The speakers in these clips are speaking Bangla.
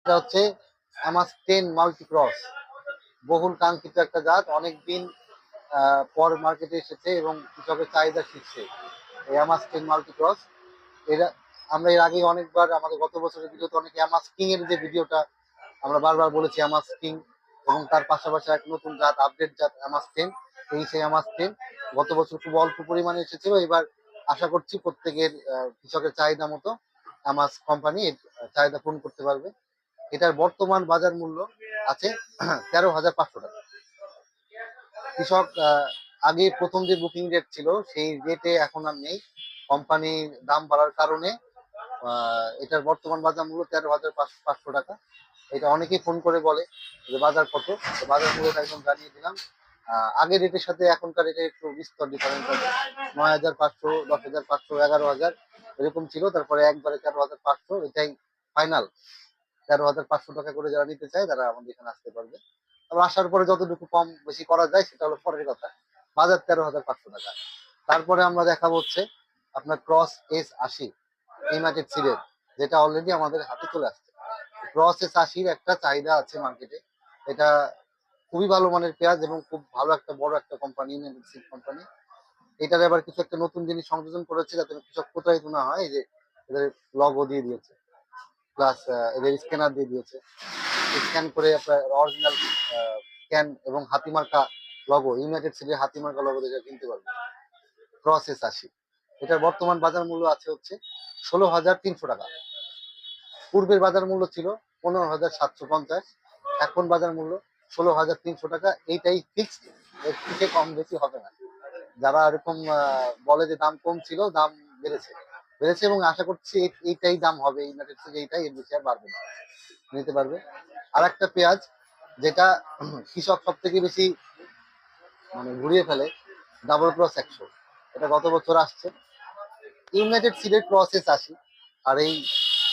এটা হচ্ছে অ্যামাস 10 মাল্টি ক্রস, বহুল কাঙ্ক্ষিত একটা জাত। অনেকদিন পর মার্কেটে এসেছে এবং কৃষকের চাহিদা শিখছে এই অ্যামাস 10 মাল্টি ক্রস। এরা আমরা এর আগে অনেকবার আমাদের গত বছরের ভিডিওতে অনেক অ্যামাস কিং এর যে ভিডিওটা আমরা বারবার বলেছি, অ্যামাস কিং এবং তার পাশাপাশি এক নতুন জাত, আপডেট জাত অ্যামাস 10। এই সেই অ্যামাস 10 গত বছর খুব অল্প পরিমাণে এসেছিল। এবার আশা করছি প্রত্যেকের কৃষকের চাহিদা মতো অ্যামাস কোম্পানি এর চাহিদা পূরণ করতে পারবে। এটার বর্তমান বাজার মূল্য আছে 13,500 টাকা। কৃষক আগে প্রথম যে বুকিং রেট ছিল সেই রেটে এখন আর নেই, কোম্পানির দাম বাড়ার কারণে এটার বর্তমান বাজার মূল্য 13,500 টাকা। এটা অনেকেই ফোন করে বলে যে বাজার কত, তো বাজার মূল্যটা একদম জানিয়ে দিলাম। আগের রেটের সাথে এখনকার রেটে একটু বিস্তর ডিফারেন্স আছে। 9,500, 10,500, 11,000 এরকম ছিল, তারপরে একবারে 13,500, এটাই ফাইনাল। 13,500 টাকা করে যারা নিতে চায় তারা আমাদের এখানে আসতে পারবে। তবে আসার পরে যতটুকু কম বেশি করা যায় সেটা হলো পরের কথা। বাজার 13,500 টাকা। তারপরে আমরা দেখাবো হচ্ছে আপনার ক্রস S80 ইউনাইটেড সিডের, যেটা অলরেডি আমাদের হাতে চলে আসছে। ক্রস S80-র একটা চাহিদা আছে মার্কেটে। এটা খুবই ভালো মানের পেঁয়াজ এবং খুব ভালো একটা বড় একটা কোম্পানি, ইউনাইটেড সিড কোম্পানি। এটার আবার কিছু একটা নতুন জিনিস সংযোজন করেছে যাতে কৃষক প্রতারিত না হয়। এই যে এদের লগো দিয়ে দিয়েছে, প্লাস এদের স্ক্যানার দিয়ে দিয়েছে। স্ক্যান করে আপনার অরিজিনাল ক্যান এবং হাতিমার্কা লগো, ইউনাইটেড সিডের হাতিমার্কা লগো দেখে কিনতে পারবে। ক্রস S80 এটার বর্তমান বাজার মূল্য আছে হচ্ছে 16,300 টাকা। পূর্বের বাজার মূল্য ছিল 15,750, এখন বাজার মূল্য 16,300 টাকা। এইটাই ফিক্সড, এর থেকে কম বেশি হবে না। যারা এরকম বলে যে দাম কম ছিল, দাম বেড়েছে বেড়েছে এবং আশা করছি এইটাই দাম হবে, ইউনাইটেড সিড এইটাই, এর বেশি আর বাড়বে না। নিতে পারবে। আর একটা পেঁয়াজ যেটা কৃষক সব থেকে বেশি মানে ঘুরিয়ে ফেলে, ডাবল ক্রস 100। এটা গত বছর আসছে। ইউনাইটেড সিডের ক্রস S80 আর এই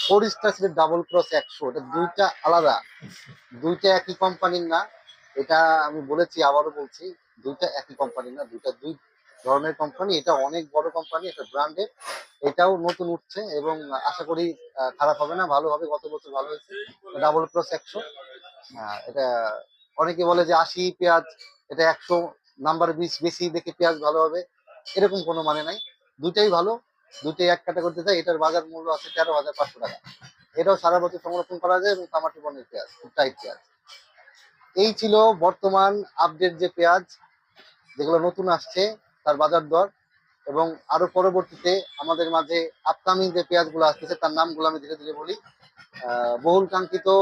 ফোর সিডের ডাবল ক্রস 100, এটা দুইটা আলাদা, দুইটা একই কোম্পানির না। এটা আমি বলেছি, আবারও বলছি, দুইটা একই কোম্পানি না, দুইটা দুই ধরনের কোম্পানি। এটা অনেক বড় কোম্পানি, এটা ব্র্যান্ডেড। এটাও নতুন উঠছে এবং আশা করি খারাপ হবে না, ভালো হবে। গত বছর ভালো হয়েছে ডাবল ক্রস 100। এটা অনেকে বলে যে 80 পেঁয়াজ, এটা 100 নাম্বার বেশি দেখে পেঁয়াজ ভালো হবে, এরকম কোনো মানে নাই। দুইটাই ভালো, দুইটাই এক ক্যাটাগরিতে যায়। এটার বাজার মূল্য আছে 13,500 টাকা। এটাও সারা বছর সংরক্ষণ করা যায় এবং তামাটি বনের পেঁয়াজ, খুব টাইট পেঁয়াজ। এই ছিল বর্তমান আপডেট যে পেঁয়াজ যেগুলো নতুন আসছে, তার বাজার দর। এবং আরো পরবর্তীতে আমাদের মাঝে আপকামিং যে পেঁয়াজগুলো আসতেছে তার নামগুলো আমি ধীরে ধীরে বলি। বহুল কাঙ্ক্ষিত